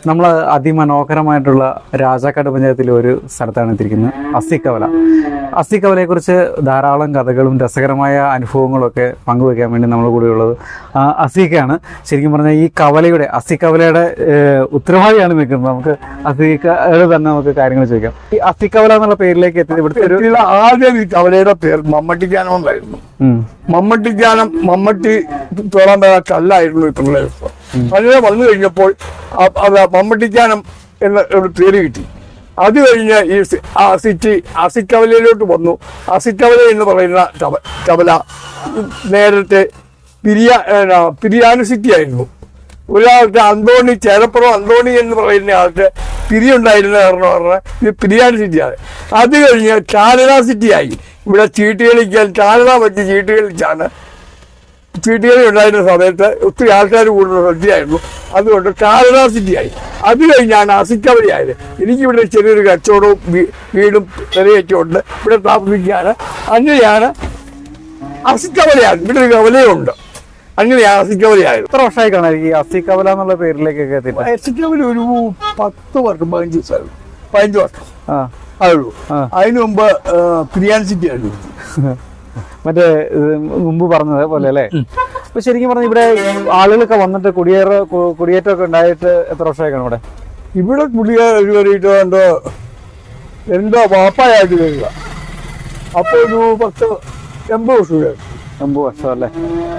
നമ്മൾ അതിമനോഹരമായിട്ടുള്ള രാജാക്കാട് പഞ്ചായത്തിലെ ഒരു സ്ഥലത്താണ് എത്തിയിരിക്കുന്നത്. അസ്സിക്കവല. അസ്സിക്കവലയെക്കുറിച്ച് ധാരാളം കഥകളും രസകരമായ അനുഭവങ്ങളൊക്കെ പങ്കുവയ്ക്കാൻ വേണ്ടി നമ്മുടെ കൂടെയുള്ളത് അസീക്കയാണ്. ശരിക്കും പറഞ്ഞാൽ ഈ കവലയുടെ അസ്സിക്കവലയുടെ ഉത്തരവാദിയാണ് നിൽക്കുന്നത്. നമുക്ക് അസീക്കയുടെ തന്നെ നമുക്ക് കാര്യങ്ങൾ ചോദിക്കാം. ഈ അസ്സിക്കവല എന്നുള്ള പേരിലേക്ക് എത്തിയത് ഇവിടുത്തെ ഒരു ആദ്യം ഈ കവലയുടെ പേര് മമ്മട്ടിക്കാനം എന്നായിരുന്നു. മമ്മട്ടിക്കാനം മമ്മട്ടി തോളാൻ കല്ലായിരുന്നു ഈ പ്രദേശം. അങ്ങനെ വന്നു കഴിഞ്ഞപ്പോൾ അത് മമ്മട്ടിക്കാനം എന്ന പേര് കിട്ടി. അത് കഴിഞ്ഞ് ഈ അസിക്കവലയിലോട്ട് വന്നു. അസിക്കവല എന്ന് പറയുന്ന കവല നേരത്തെ പിരിയാന സിറ്റി ആയിരുന്നു. ഒരാൾക്ക് അന്തോണി ചേലപ്പുറം അന്തോണി എന്ന് പറയുന്ന ആൾക്ക് പിരിയുണ്ടായിരുന്ന കാരണം പറഞ്ഞാൽ ഇത് പിരിയാന സിറ്റിയാണ്. അത് കഴിഞ്ഞ് കാനഡ സിറ്റിയായി. ഇവിടെ ചീട്ട് കളിക്കാൻ കാനഡ പറ്റി ചീട്ട് കളിച്ചാണ്. ചീട്ടുകളി ഉണ്ടായിരുന്ന സമയത്ത് ഒത്തിരി ആൾക്കാർ കൂടുന്ന സിറ്റിയായിരുന്നു. അതുകൊണ്ട് കാനഡ സിറ്റിയായി. അത് കഴിഞ്ഞാണ് അസിക്കവലയായത്. എനിക്കിവിടെ ചെറിയൊരു കച്ചവടവും വീടും ചെറിയൊക്കെയുണ്ട്. ഇവിടെ താമസിക്കുകയാണ്. അങ്ങനെയാണ് അസിക്കവലയാണ്. ഇവിടെ ഒരു കവലയുണ്ട്. അങ്ങനെയാണ് അസിക്കവലയായത്. എത്ര വർഷമായി കാണാം ഈ അസ്സിക്കവല എന്നുള്ള പേരിലേക്കൊക്കെ എത്തിയിട്ട്? അസിക്കവല ഒരു 10 വർഷം 15 വർഷം അതുള്ളൂ. അതിനു മുമ്പ് പിരിയാൻ സിറ്റി ആയിരുന്നു. മറ്റേ മുമ്പ് പറഞ്ഞത് പോലെ അല്ലേ? അപ്പൊ ശരിക്കും പറഞ്ഞ ഇവിടെ ആളുകളൊക്കെ വന്നിട്ട് കുടിയേറ്റമൊക്കെ ഉണ്ടായിട്ട് എത്ര വർഷമായി കാണും ഇവിടെ? ഇവിടെ കുടിയേറിയിട്ട് എന്തോ വാപ്പായിട്ട് വരിക. അപ്പൊ ഒരു 80 വർഷം 80 വർഷം അല്ലേ?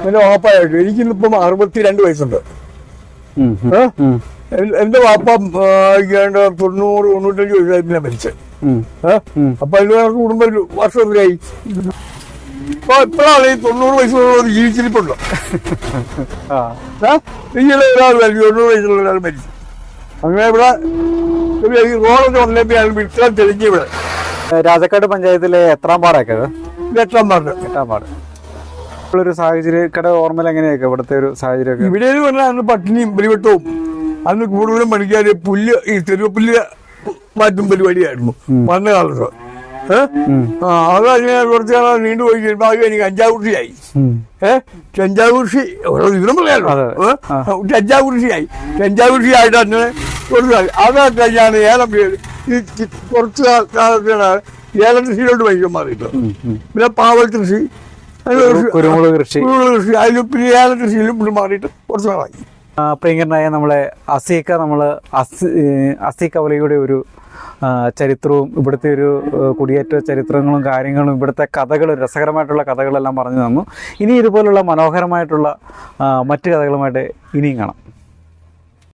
പിന്നെ വാപ്പായിട്ട്. എനിക്കിന്നിപ്പം 62 വയസ്സുണ്ട്. എന്റെ വാപ്പ 90-95 വയസ്സായിട്ട് മരിച്ചത്. അപ്പൊ അതിന് കുടുംബം വർഷം എത്രയായി? അപ്പൊ ഇപ്പോഴാണ് ഈ 90 വയസ്സുള്ള ജീവിച്ചിരിപ്പുണ്ടോ? ഒരാൾ 90 വയസ്സുള്ള ഒരാൾ മരിച്ചു. അങ്ങനെ ഇവിടെ ഈ റോഡൊക്കെ വന്നപ്പോ ഞാൻ വിൽക്കാൻ തെളിഞ്ഞു. ഇവിടെ രാജാക്കാട് പഞ്ചായത്തിലെ എത്രാം പാടൊക്കെ? 8ാം വാർഡ്. 8ാം വാർഡ്. ഒരു സാഹചര്യക്കട ഓർമ്മയിൽ എങ്ങനെയൊക്കെ ഇവിടുത്തെ ഒരു സാഹചര്യം? ഇവിടെ പറഞ്ഞാൽ അന്ന് പട്ടിണിയും പരിവട്ടവും അന്ന് കൂടുതലും പണിക്കാര് പുല്ല് ഈ തെരുവപ്പുല്ല് മാറ്റും പരിപാടിയായിരുന്നു പണ്ട് കാലത്ത്. അത് കഴിഞ്ഞ കുറച്ച് കാലം നീണ്ടുപോയി കഴിയുമ്പോൾ അത് എനിക്ക് കഞ്ചാവ് കൃഷിയായി. കഞ്ചാവ് കൃഷി വിവരം പറയാമല്ലോ. കഞ്ചാവ് കൃഷിയായി. കഞ്ചാവ് കൃഷിയായിട്ട് അങ്ങനെ കുറച്ച് അത് കഴിഞ്ഞാണ് ഏലം. ഈ കുറച്ച് കാലത്താണ് ഏലം കൃഷിയിലോട്ട് മനുഷ്യൻ മാറിയിട്ട്. പിന്നെ പാവൽ കൃഷി, കുരുമുളക് കൃഷി, അതിലും പിന്നെ ഏലം കൃഷിയിലും മാറിയിട്ട് കുറച്ച് നാളായി. പ്രിയങ്കരനായ നമ്മളെ അസ്സിക്കവലയുടെ ഒരു ചരിത്രവും ഇവിടുത്തെ ഒരു കുടിയേറ്റ ചരിത്രങ്ങളും കാര്യങ്ങളും ഇവിടുത്തെ കഥകളും രസകരമായിട്ടുള്ള കഥകളെല്ലാം പറഞ്ഞു തന്നു. ഇനി ഇതുപോലുള്ള മനോഹരമായിട്ടുള്ള മറ്റു കഥകളുമായിട്ട് ഇനിയും കാണാം.